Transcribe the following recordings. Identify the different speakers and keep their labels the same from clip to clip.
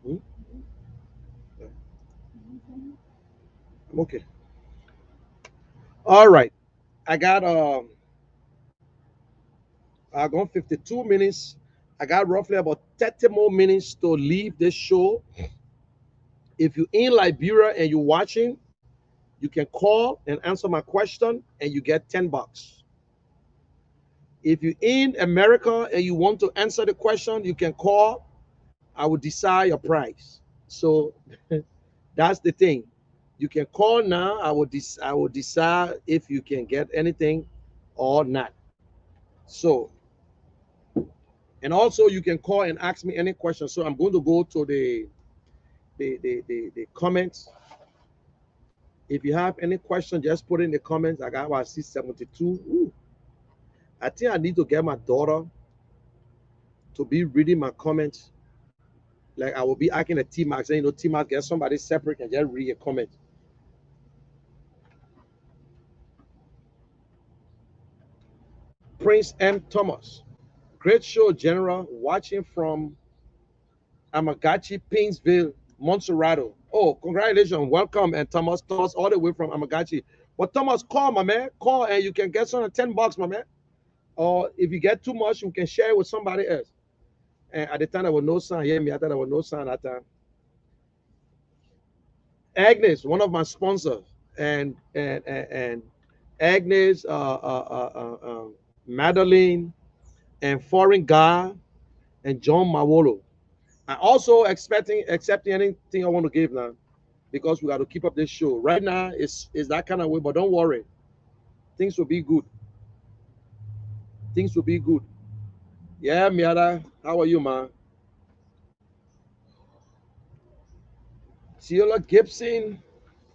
Speaker 1: Hmm? I'm okay. All right. I got I gone 52 minutes. I got roughly about 30 more minutes to leave this show. If you're in Liberia and you're watching, you can call and answer my question and you get $10. If you're in America and you want to answer the question, you can call. I will decide your price. So that's the thing. You can call now. I will decide if you can get anything or not. So, and also you can call and ask me any question. So I'm going to go to the comments. If you have any question, just put in the comments. I got about 672. Ooh, I think I need to get my daughter to be reading my comments. Like I will be asking the T Max, and T Max get somebody separate and just read a comment. Prince M. Thomas, great show, General, watching from Amagachi, Painesville, Montserrado. Oh, congratulations, welcome, and Thomas, all the way from Amagachi. But Thomas, call, my man, call, and you can get some $10, my man. Or if you get too much, you can share it with somebody else. And at the time, there was no sound. Hear me? I thought there was no sound at that time. Agnes, one of my sponsors, and Agnes, Madeline, and Foreign Guy, and John Mawolo. I also accepting anything I want to give now because we got to keep up this show. Right now, it's that kind of way, but don't worry, things will be good. Things will be good. Yeah, Miada, how are you, man? Ciola Gibson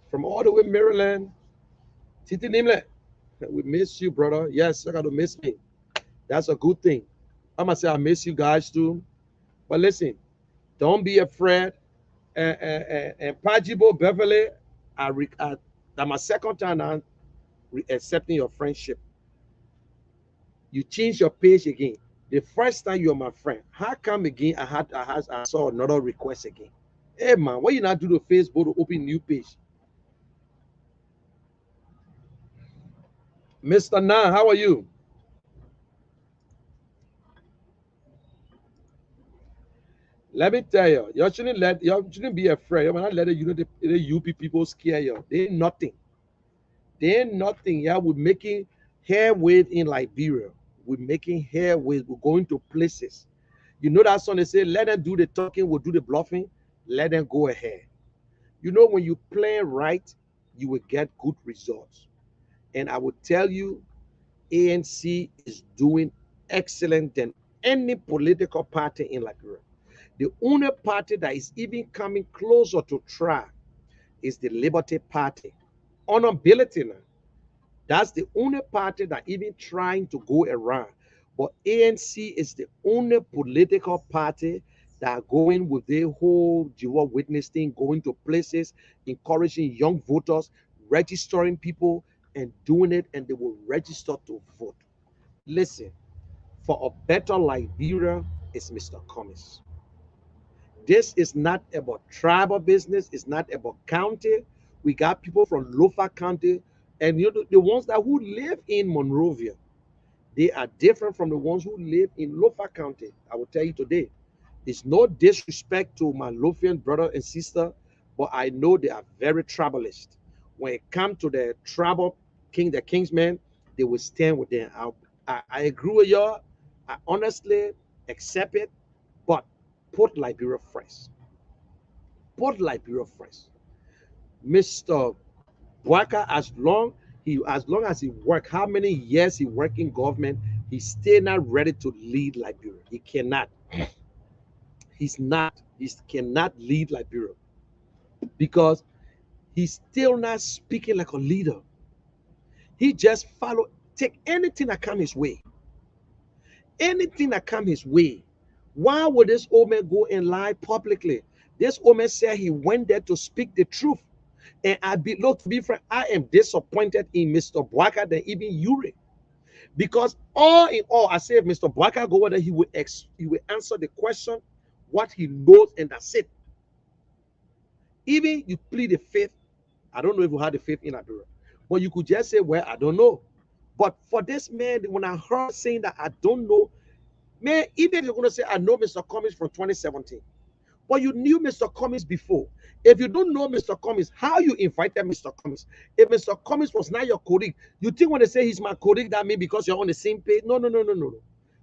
Speaker 1: from all the way Maryland. Titi Nimle, we miss you, brother. Yes, I got to miss me. That's a good thing. I'm gonna say I miss you guys too. But listen, don't be afraid. And Pajibo Beverly, that's my second time now accepting your friendship. You change your page again. The first time you're my friend, how come again I saw another request again? Hey man, why you not do the Facebook to open new page? Mr. Nan, how are you? Let me tell you, you shouldn't be afraid. You not let the UP people scare you. They ain't nothing. They ain't nothing. Yeah, we're making headway in Liberia. We're making headway. We're going to places. You know that song they say, let them do the talking, we'll do the bluffing. Let them go ahead. You know, when you play right, you will get good results. And I will tell you, ANC is doing excellent than any political party in Liberia. The only party that is even coming closer to try is the Liberty Party. Honorability now. That's the only party that even trying to go around. But ANC is the only political party that are going with the whole Jehovah Witness thing, going to places, encouraging young voters, registering people, and doing it, and they will register to vote. Listen, for a better Liberia is Mr. Cummings. This is not about tribal business. It's not about county. We got people from Lofa County, and you know the ones that who live in Monrovia. They are different from the ones who live in Lofa County. I will tell you today. It's no disrespect to my Lofian brother and sister, but I know they are very tribalist. When it comes to the tribal king, the kingsmen, they will stand with them. I agree with y'all. I honestly accept it, but put Liberia first. Put Liberia first. Mr. Waka, as long as he work, how many years he work in government, he's still not ready to lead Liberia. He cannot. He's not. He cannot lead Liberia because he's still not speaking like a leader. He just follow, take anything that come his way. Anything that come his way. Why would this old man go and lie publicly? This old man said he went there to speak the truth. And look, to be frank, I am disappointed in Mr. Bwaka than even Yuri. Because all in all, I say if Mr. Bwaka go over there, he will answer the question, what he knows, and that's it. Even you plead the fifth. I don't know if you had the fifth in Liberia, but you could just say, well, I don't know. But for this man, when I heard saying that I don't know, man, even you're going to say, I know Mr. Cummings from 2017, but you knew Mr. Cummings before. If you don't know Mr. Cummings, how you invited Mr. Cummings? If Mr. Cummings was not your colleague, you think when they say he's my colleague, that means because you're on the same page? No, no, no, no, no, no.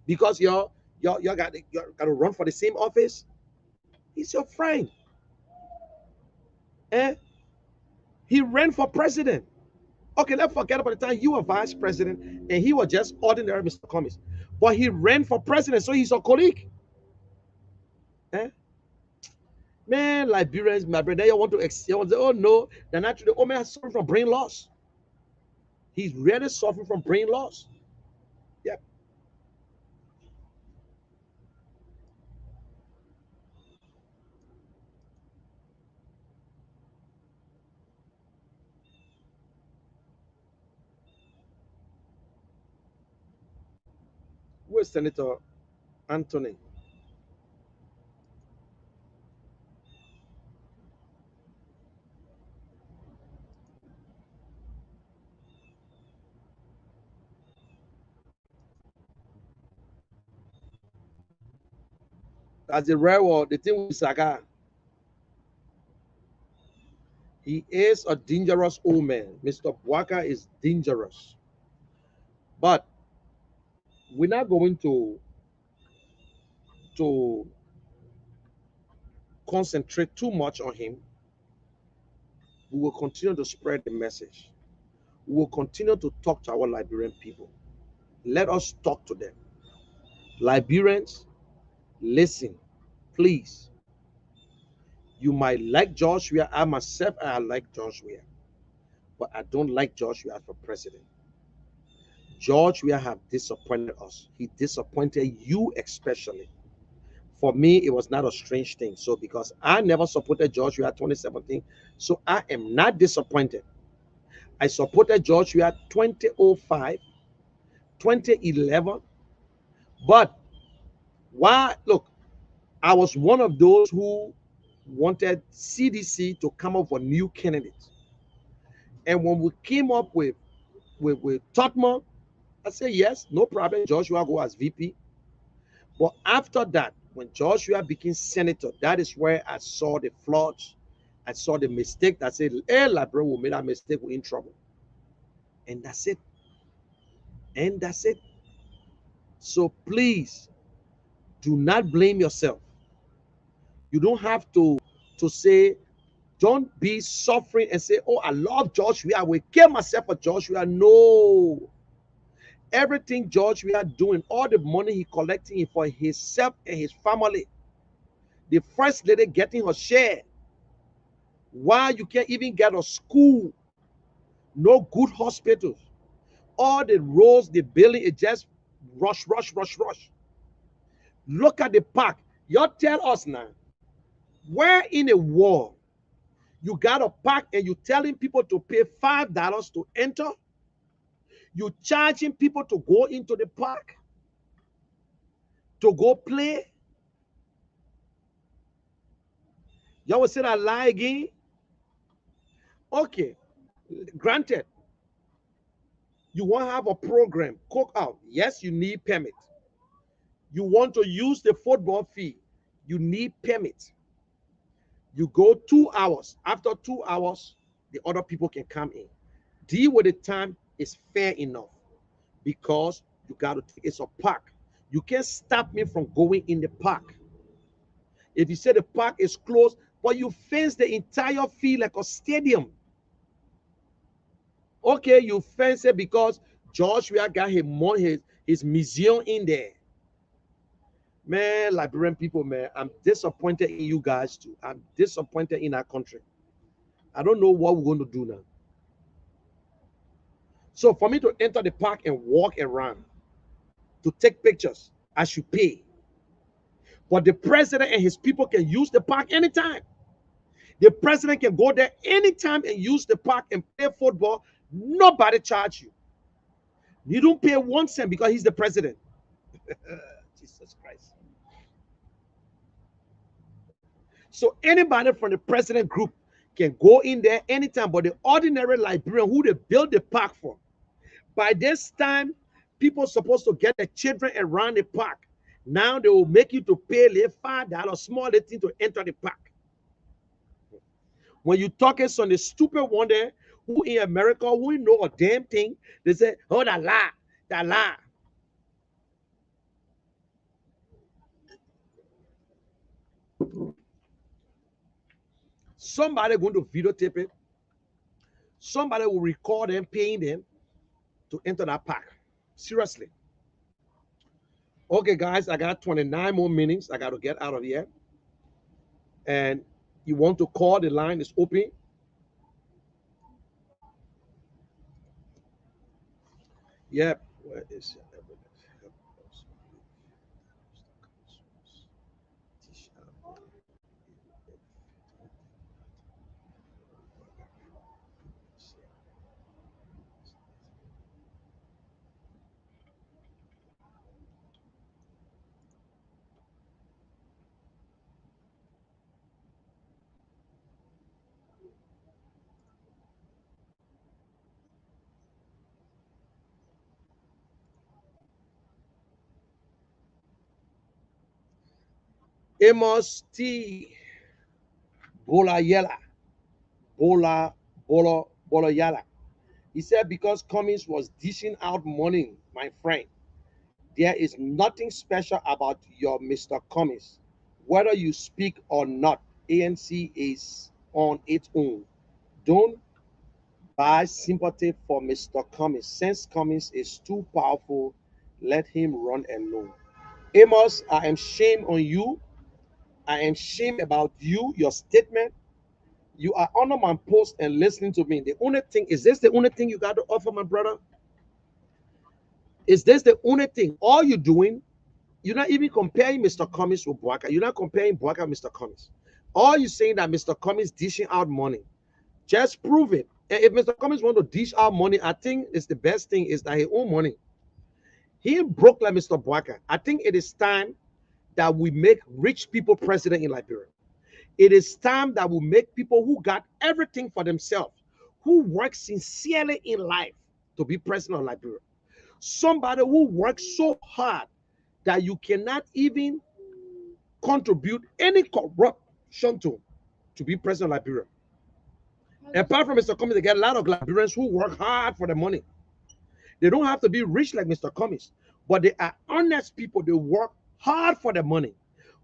Speaker 1: Because you got to run for the same office. He's your friend. Eh? He ran for president. Okay, let's forget about the time you were vice president and he was just ordinary Mr. Cummings. But he ran for president, so he's your colleague. Eh? Man, Liberians, my brother, you want to say, oh no, they're not the old man suffering from brain loss. He's really suffering from brain loss. Yeah. Where's Senator Anthony? As the rare world, the thing with Saga, he is a dangerous old man. Mr. Bwaka is dangerous. But we're not going to concentrate too much on him. We will continue to spread the message. We will continue to talk to our Liberian people. Let us talk to them. Liberians, listen, please. You might like Joshua. I myself, I like Joshua, but I don't like Joshua for president. Joshua have disappointed us. He disappointed you especially. For me, it was not a strange thing. So because I never supported Joshua 2017, so I am not disappointed. I supported Joshua 2005, 2011, but why? Look, I was one of those who wanted CDC to come up with new candidates. And when we came up with Tottenham, I said, yes, no problem. Joshua go as VP. But after that, when Joshua became senator, that is where I saw the flaws. I saw the mistake that said, hey, Labrador will make that mistake, we're in trouble. And that's it. And that's it. So please do not blame yourself. You don't have to say, don't be suffering and say, oh, I love Joshua. I will kill myself for Joshua. No. Everything Joshua doing, all the money he collecting for himself and his family. The first lady getting her share. Why you can't even get a school, no good hospitals. All the roads, the building, it just rush, rush, rush, rush. Look at the park. You tell us now, where in a war you got a park and you telling people to pay $5 to enter? You charging people to go into the park to go play? Y'all will say that lie again? Okay, granted, you want to have a program, cook out. Yes, you need permit. You want to use the football field, you need permit. You go 2 hours. After 2 hours, the other people can come in. Deal with the time is fair enough because you got to, it's a park. You can't stop me from going in the park. If you say the park is closed, but you fence the entire field like a stadium. Okay, you fence it because Joshua got his museum in there. Man, Liberian people, man, I'm disappointed in you guys too. I'm disappointed in our country. I don't know what we're going to do now. So for me to enter the park and walk around, to take pictures, I should pay. But the president and his people can use the park anytime. The president can go there anytime and use the park and play football. Nobody charge you. You don't pay 1 cent because he's the president. Jesus Christ. So anybody from the president group can go in there anytime. But the ordinary Liberian who they build the park for, by this time, people supposed to get the children around the park. Now they will make you to pay $5 small thing to enter the park. When you talking on the stupid one there, who in America, who know a damn thing, they say, oh, that lie. Somebody going to videotape it. Somebody will record them, paying them to enter that park. Seriously. Okay, guys, I got 29 more minutes. I got to get out of here. And you want to call, the line is open. Yep. Where is your evidence? Amos T. Bolayela. Bolayala. He said, because Cummings was dishing out money, my friend, there is nothing special about your Mr. Cummings. Whether you speak or not, ANC is on its own. Don't buy sympathy for Mr. Cummings. Since Cummings is too powerful, let him run alone. Amos, I am shame on you. I am shame about you, your statement. You are on my post and listening to me. The only thing, is this the only thing you got to offer, my brother? Is this the only thing? All you're doing, you're not even comparing Mr. Cummings with Bouaka. You're not comparing Bouaka with Mr. Cummings. All you're saying that Mr. Cummings dishing out money. Just prove it. And if Mr. Cummings want to dish out money, I think it's the best thing is that he own money. He ain't broke like Mr. Bouaka. I think it is time that we make rich people president in Liberia. It is time that we make people who got everything for themselves, who work sincerely in life to be president of Liberia. Somebody who works so hard that you cannot even contribute any corruption to be president of Liberia. Apart from Mr. Cummings, they get a lot of Liberians who work hard for the money. They don't have to be rich like Mr. Cummings, but they are honest people. They work hard for the money.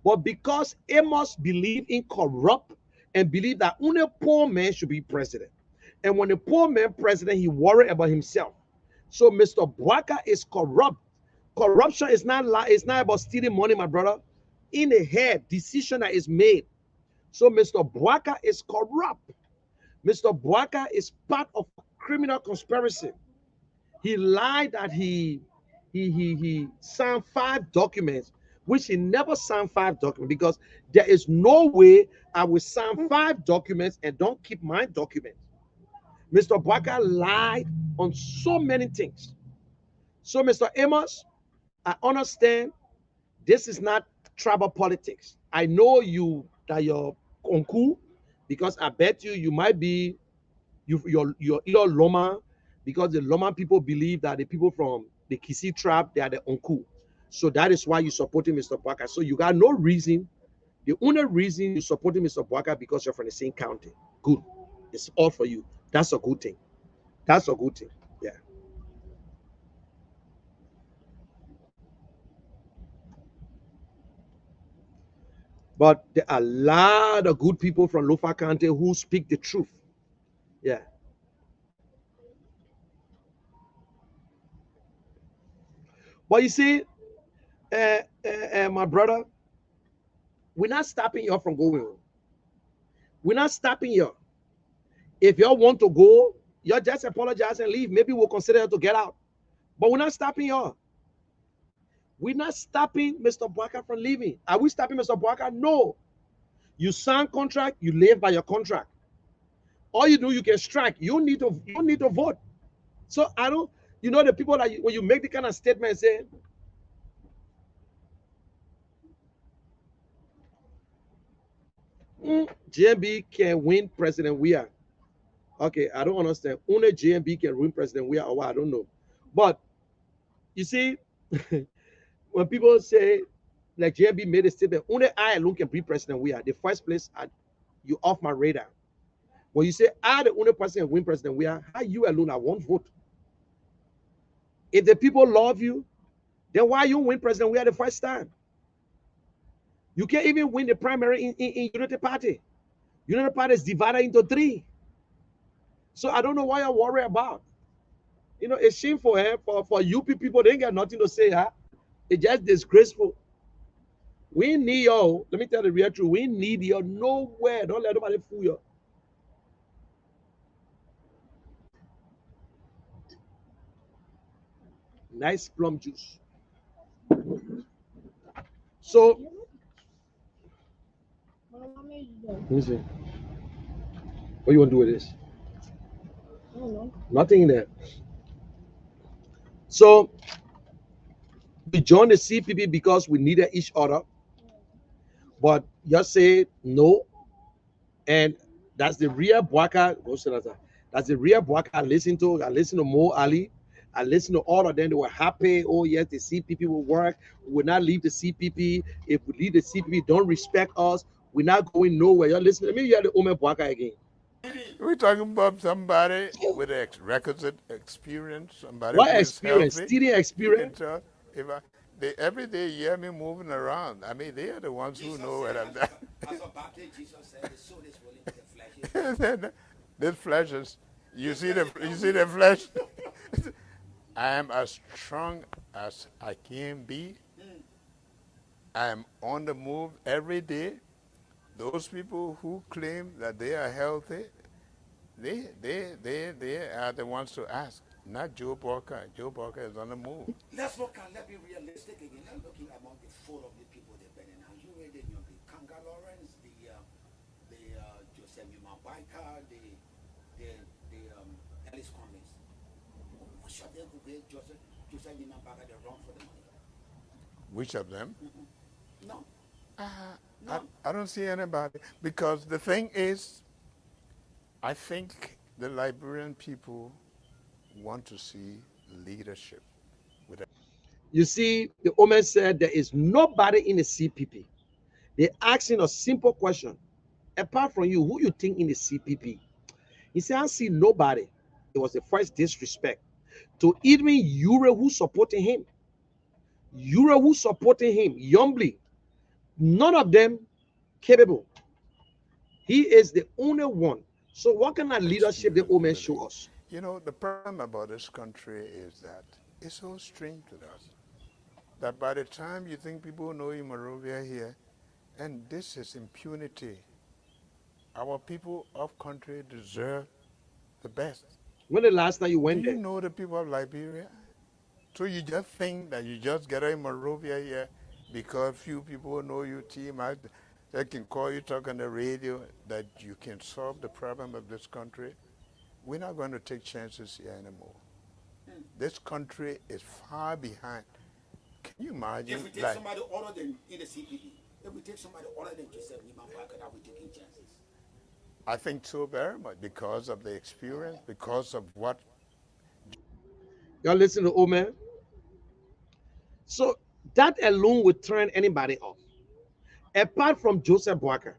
Speaker 1: But because Amos believe in corrupt and believe that only a poor man should be president. And when a poor man president, he worry about himself. So Mr. Bouaka is corrupt. Corruption is not about stealing money, my brother. In the head, decision that is made. So Mr. Bouaka is corrupt. Mr. Bouaka is part of a criminal conspiracy. He lied that he signed 5 documents, which he never signed 5 documents, because there is no way I will sign 5 documents and don't keep my documents. Mr. Bouaka lied on so many things. So, Mr. Amos, I understand this is not tribal politics. I know you that you're uncle, because I bet you might be you're either Loma, because the Loma people believe that the people from the Kisi tribe, they are the uncle. So that is why you're supporting Mr. Bouaka. So you got no reason. The only reason you're supporting Mr. Bouaka because you're from the same county. Good. It's all for you. That's a good thing. That's a good thing. Yeah. But there are a lot of good people from Lofa County who speak the truth. Yeah. But you see, my brother, we're not stopping you from going. We're not stopping you. If y'all want to go, y'all just apologize and leave. Maybe we'll consider to get out. But we're not stopping y'all. We're not stopping Mr. Bouaka from leaving. Are we stopping Mr. Bouaka? No. You sign contract, you live by your contract. All you do, you can strike. You need to vote. So I don't, the people that when you make the kind of statement say, JMB can win President Weah. Okay, I don't understand. Only JMB can win President Weah or what? I don't know. But you see, when people say like JMB made a statement, only I alone can be President Weah. The first place you off my radar. When you say I the only person can win President Weah, how you alone I won't vote? If the people love you, then why you win President Weah the first time? You can't even win the primary in Unity Party. Unity Party is divided into 3. So I don't know why you're worried about. You know, it's shameful for UP people. They ain't got nothing to say. It's just disgraceful. We need you. Let me tell the real truth. We need you nowhere. Don't let nobody fool you. Nice plum juice. So, let me see. What you want to do with this? I don't know. Nothing in there. So, we joined the CPP because we needed each other. But you say no. And that's the real Bwaka. That's the real Bwaka I listen to. I listen to Mo Ali. I listen to all of them. They were happy. Oh, yes, the CPP will work. We will not leave the CPP. If we leave the CPP, don't respect us. We're not going nowhere. You're listening. Let me hear the Ome Bwaka again.
Speaker 2: We're talking about somebody with requisite experience, somebody
Speaker 1: What
Speaker 2: who is
Speaker 1: experience?
Speaker 2: healthy.
Speaker 1: Steady
Speaker 2: You can
Speaker 1: experience?
Speaker 2: tell they every day you hear me moving around. I mean, they are the ones who know what I'm doing.
Speaker 3: As a Baptist, Jesus said, the soul is willing, but the flesh is
Speaker 2: This flesh is, you see the flesh? I am as strong as I can be. I am on the move every day. Those people who claim that they are healthy, they are the ones to ask, not Joe Walker. Joe Walker is on the move.
Speaker 3: Let's look at, let's be realistic again. Let's looking among the 4 of the people they're burning now. You read it, you know, the Kanga Lawrence, the Joseph Yumabaika, the Ellis Cummings. Which of them could get Joseph Yumabaika the wrong for the money?
Speaker 2: Which of them?
Speaker 3: No.
Speaker 2: I don't see anybody. Because the thing is, I think the Liberian people want to see leadership.
Speaker 1: You see, the woman said there is nobody in the CPP. They're asking a simple question. Apart from you, who you think in the CPP? He said, I see nobody. It was the first disrespect to even Ure who supporting him. Ure who supporting him, Yombly. None of them capable. He is the only one. So what kind of leadership the woman show us?
Speaker 2: You know, the problem about this country is that it's so strange to us that by the time you think people know in Monrovia here, and this is impunity, our people of country deserve the best.
Speaker 1: When the last time you
Speaker 2: Do
Speaker 1: went
Speaker 2: you
Speaker 1: there?
Speaker 2: know the people of Liberia? So you just think that you just get in Monrovia here because few people know you, team out, they can call you, talk on the radio, that you can solve the problem of this country? We're not going to take chances here anymore. This country is far behind. Can you imagine?
Speaker 3: If we take somebody other than in the CPP, if we take somebody other than Joseph Yumabaika, that we're taking chances.
Speaker 2: I think so very much because of the experience, because of what.
Speaker 1: Y'all listen to old man. So that alone would turn anybody off. Apart from Joseph Walker,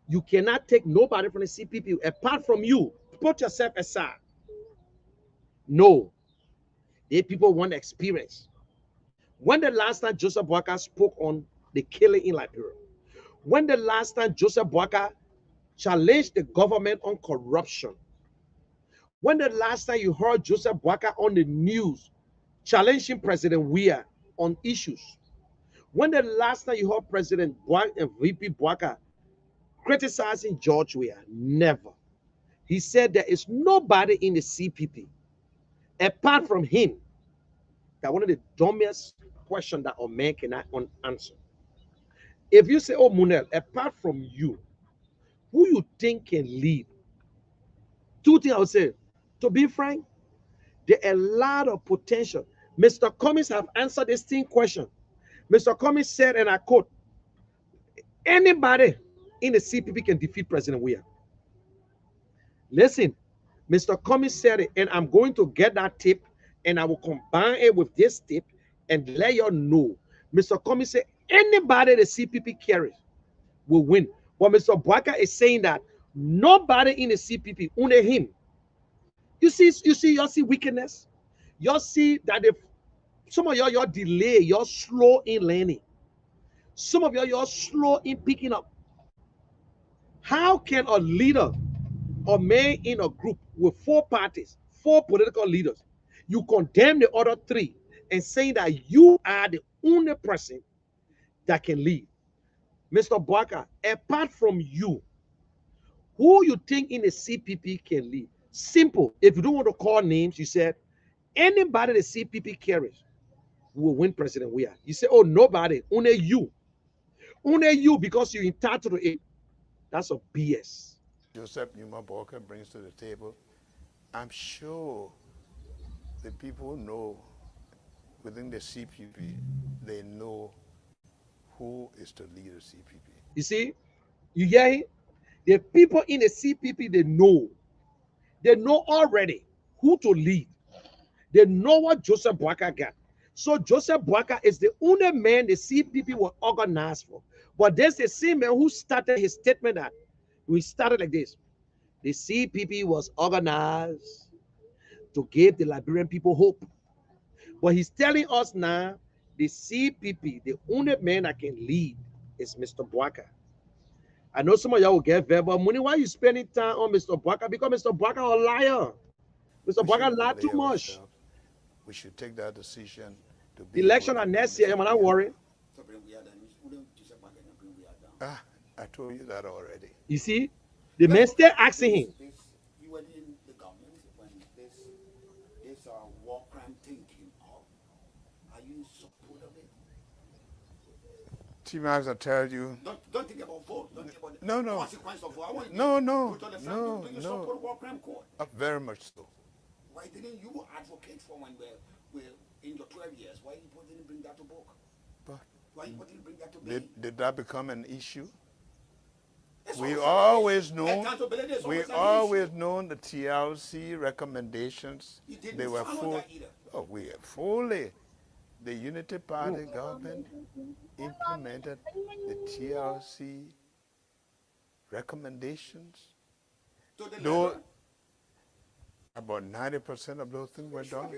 Speaker 1: you cannot take nobody from the CPP. Apart from you, put yourself aside. No, they people want experience. When the last time Joseph Walker spoke on the killing in Liberia? When the last time Joseph Walker challenged the government on corruption? When the last time you heard Joseph Walker on the news challenging President Weah on issues? When the last time you heard President VP Bwaka criticizing George Weah? Never. He said there is nobody in the CPP apart from him. That one of the dumbest questions that a man cannot answer. If you say, oh, Munel, apart from you, who you think can lead? 2 things I would say. To be frank, there are a lot of potential. Mr. Cummings have answered this question. Mr. Cummings said, and I quote, anybody in the CPP can defeat President Weah. Listen, Mr. Cummings said it, and I'm going to get that tip and I will combine it with this tip and let you know. Mr. Cummings said anybody the CPP carries will win. But Mr. Bwaka is saying that nobody in the CPP, only him. You see wickedness. You see that some of y'all delay, you're slow in learning. Some of you're slow in picking up. How can a leader or man in a group with 4 parties, 4 political leaders, you condemn the other 3 and saying that you are the only person that can lead? Mr. Bwaka, apart from you, who you think in the CPP can lead? Simple. If you don't want to call names, you said anybody the CPP carries will win President Weah. You say, oh, nobody, only you. Only you because you're entitled to it. That's a BS.
Speaker 2: Joseph Numa Boakai brings to the table, I'm sure the people know within the CPP, they know who is to lead the CPP.
Speaker 1: You see, you hear it? The people in the CPP, they know already who to lead. They know what Joseph Bwaka got. So Joseph Bwaka is the only man the CPP will organize for. But there's the same man who started his statement that we started like this. The CPP was organized to give the Liberian people hope. But he's telling us now the CPP, the only man that can lead is Mr. Bwaka. I know some of y'all will get verbal. Money, why are you spending time on Mr. Bwaka? Because Mr. Bwaka a liar. Mr. Bwaka lied too much.
Speaker 2: We should take that decision to
Speaker 1: be. The election are next year, I'm not worried.
Speaker 2: I told you that already.
Speaker 1: You see, the man still asking him.
Speaker 3: You were in the government when this war crime thing came up. Are you support of it?
Speaker 2: T-Max, I tell you.
Speaker 3: Don't think about vote. Don't think about
Speaker 2: the
Speaker 3: consequence of war.
Speaker 2: No.
Speaker 3: Do you support war crime court?
Speaker 2: Very much so.
Speaker 3: Why didn't you advocate for when we're in your 12 years? Why you didn't bring that to book?
Speaker 2: But
Speaker 3: why you didn't bring that to be?
Speaker 2: Did that become an issue? We always known the TLC recommendations. They were full. Oh, we fully. The Unity Party government implemented the TLC recommendations. Though about 90% of those things were done.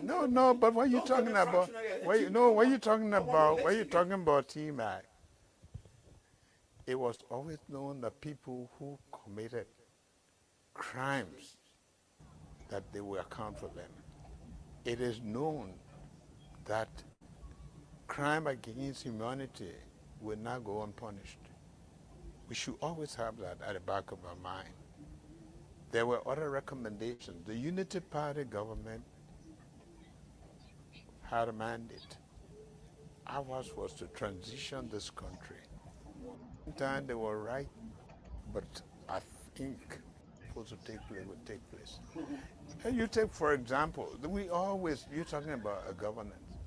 Speaker 2: No, but what are you talking about? What are you talking about, T-Mac? It was always known that people who committed crimes, that they will account for them. It is known that crime against humanity will not go unpunished. We should always have that at the back of our mind. There were other recommendations. The Unity Party government had a mandate. Ours was to transition this country. Time they were right, but I think supposed to take place would take place. And you take, for example, you're talking about a governance.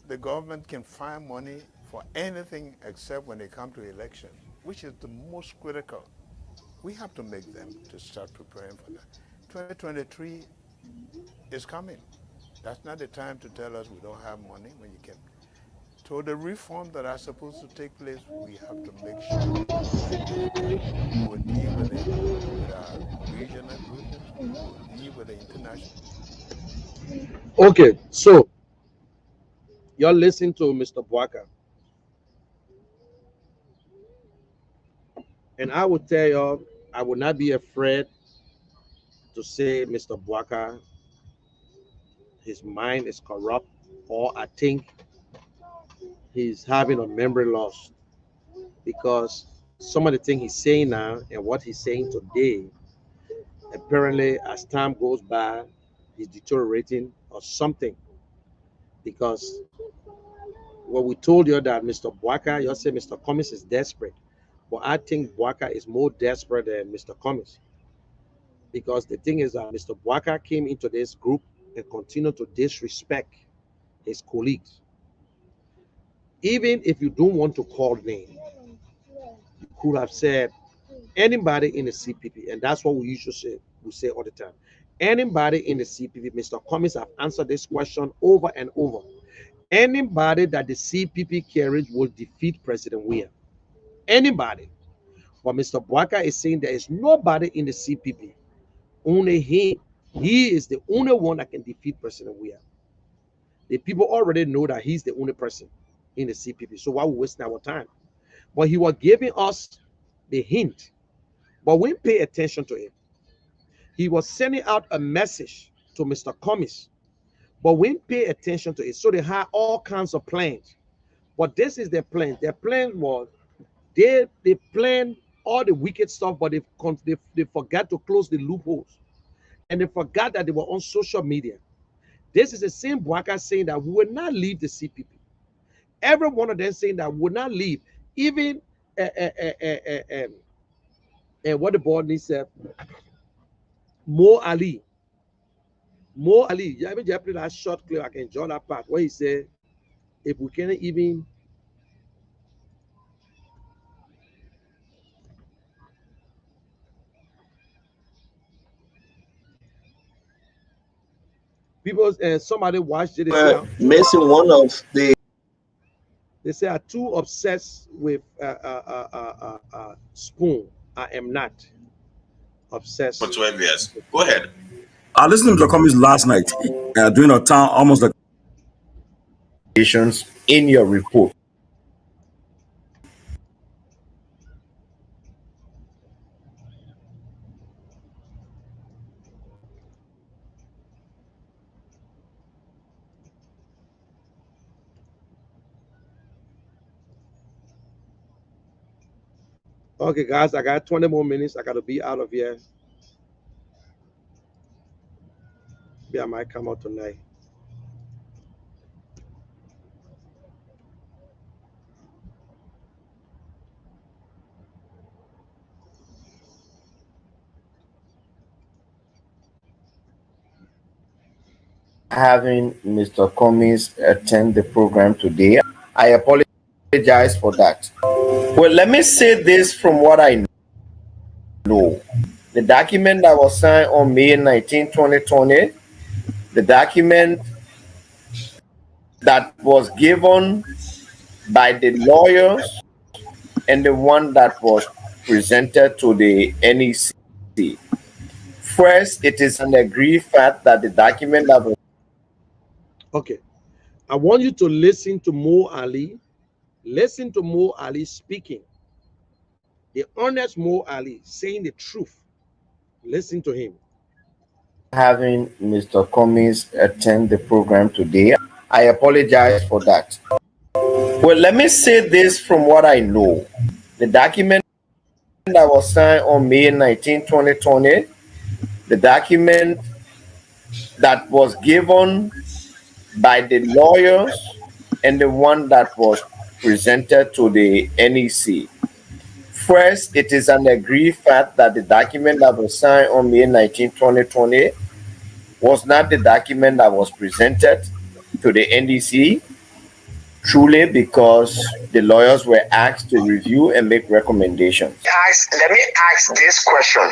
Speaker 2: The government can find money for anything except when they come to election, which is the most critical. We have to make them to start preparing for that. 2023 is coming. That's not the time to tell us we don't have money when you can. So the reforms that are supposed to take place, we have to make sure we will deal with it with our regional groups, we will deal with the international.
Speaker 1: Okay, so you're listening to Mr. Bwaka. And I would tell you, I would not be afraid to say Mr. Bwaka, his mind is corrupt, or I think he's having a memory loss, because some of the things he's saying now and what he's saying today, apparently as time goes by, he's deteriorating or something. Because what we told you that Mr. Bwaka, you say Mr. Cummings is desperate. But I think Bwaka is more desperate than Mr. Cummings. Because the thing is that Mr. Bwaka came into this group and continued to disrespect his colleagues. Even if you don't want to call name, you could have said anybody in the CPP, and that's what we usually say. We say all the time. Anybody in the CPP, Mr. Cummings have answered this question over and over. Anybody that the CPP carries will defeat President Weah. Anybody. But Mr. Bouaka is saying there is nobody in the CPP. Only him. He is the only one that can defeat President Weah. The people already know that he's the only person in the CPP. So why we waste our time? But he was giving us the hint. But we pay attention to him. He was sending out a message to Mr. Cummings. But we pay attention to it. So they had all kinds of plans. But this is their plan. Their plan was they planned all the wicked stuff, but they forgot to close the loopholes. And they forgot that they were on social media. This is the same Bouaka saying that we will not leave the CPP. Every one of them saying that we will not leave. Even what the board needs said, Mo Ali. Mo Ali, you haven't played that short clip. I can enjoy that part where he said, if we can't even people, somebody watched it.
Speaker 4: Missing one of the.
Speaker 1: They say I'm too obsessed with Spoon. I am not obsessed.
Speaker 5: For 12 years. Go ahead.
Speaker 6: I listened to Mr. Cummings last night during a town almost like
Speaker 4: in your report.
Speaker 1: Okay, guys, I got 20 more minutes. I got to be out of here. Maybe I might come out tonight.
Speaker 4: Having Mr. Cummings attend the program today. I apologize for that. Well, let me say this from what I know. The document that was signed on May 19, 2020, the document that was given by the lawyers and the one that was presented to the NEC. First, it is an agreed fact that the document that was.
Speaker 1: Okay. I want you to listen to Mo Ali. Listen to Mo Ali speaking. The honest Mo Ali saying the truth. Listen to him.
Speaker 4: Having Mr. Cummings attend the program today. I apologize for that. Well, let me say this from what I know. The document that was signed on May 19, 2020, the document that was given by the lawyers and the one that was presented to the NEC. First, it is an agreed fact that the document that was signed on May 19, 2020 was not the document that was presented to the NEC, truly because the lawyers were asked to review and make recommendations.
Speaker 7: Let me ask this question.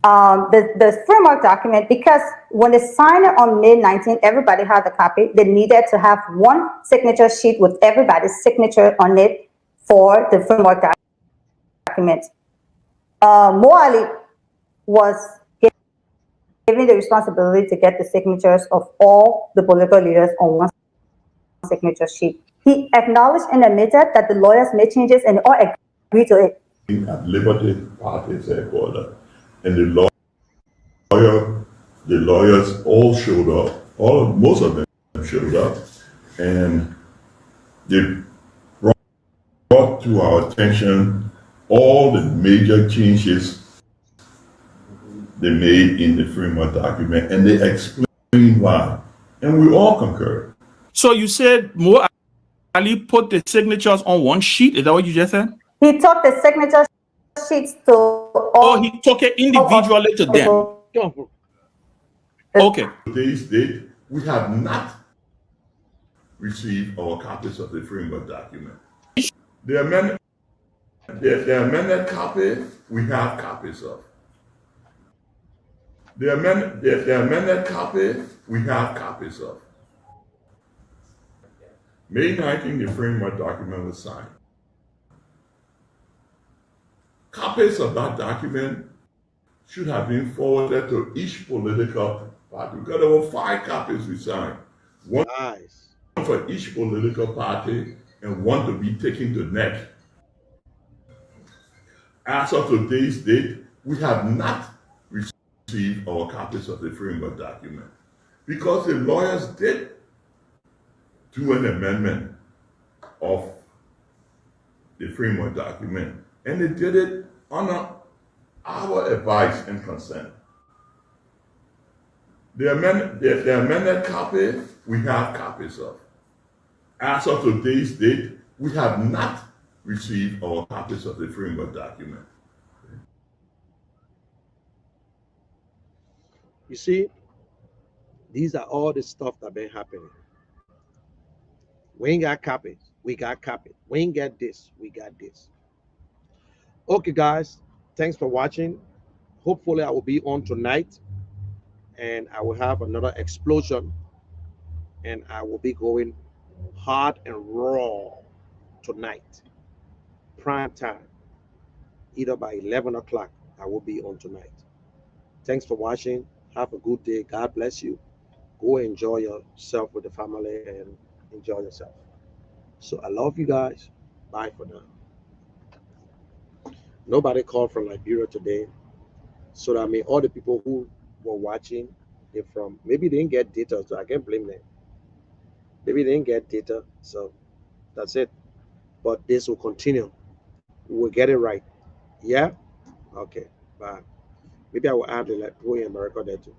Speaker 7: The framework document, because when they signed it on May 19th, everybody had the copy. They needed to have one signature sheet with everybody's signature on it for the framework document. Mo Ali was given the responsibility to get the signatures of all the political leaders on one signature sheet. He acknowledged and admitted that the lawyers made changes and all agreed to it.
Speaker 8: At Liberty Party's headquarters, and the lawyers all showed up. Most of them showed up, and they brought to our attention all the major changes they made in the framework document, and they explained why, and we all concurred.
Speaker 6: So you said Mo Ali put the signatures on one sheet? Is that what you just said?
Speaker 7: He took the signature sheets to all.
Speaker 6: Oh, he took it individually to them. Okay.
Speaker 8: Today's date, we have not received our copies of the framework document. The amendment the amended copy, we have copies of. The amended copy, we have copies of. May 19, the framework document was signed. Copies of that document should have been forwarded to each political party, because there were 5 copies we signed. One
Speaker 1: Nice.
Speaker 8: for each political party and one to be taken to NEC. As of today's date, we have not received our copies of the framework document because the lawyers did do an amendment of the framework document, and they did it under our advice and consent. The amended copy, we have copies of. As of today's date, we have not received our copies of the framework document.
Speaker 1: You see, these are all the stuff that been happening. We ain't got copies. We got copies. We ain't got this. We got this. Okay, guys. Thanks for watching. Hopefully, I will be on tonight, and I will have another explosion, and I will be going hard and raw tonight. Prime time. Either by 11 o'clock, I will be on tonight. Thanks for watching. Have a good day. God bless you. Go enjoy yourself with the family and enjoy yourself. So I love you guys. Bye for now. Nobody called from Liberia today. So that means all the people who were watching, they're from, maybe they didn't get data, so I can't blame them. Maybe they didn't get data, so that's it. But this will continue. We'll get it right. Yeah? Okay. Bye. Maybe I will add the like in America there too.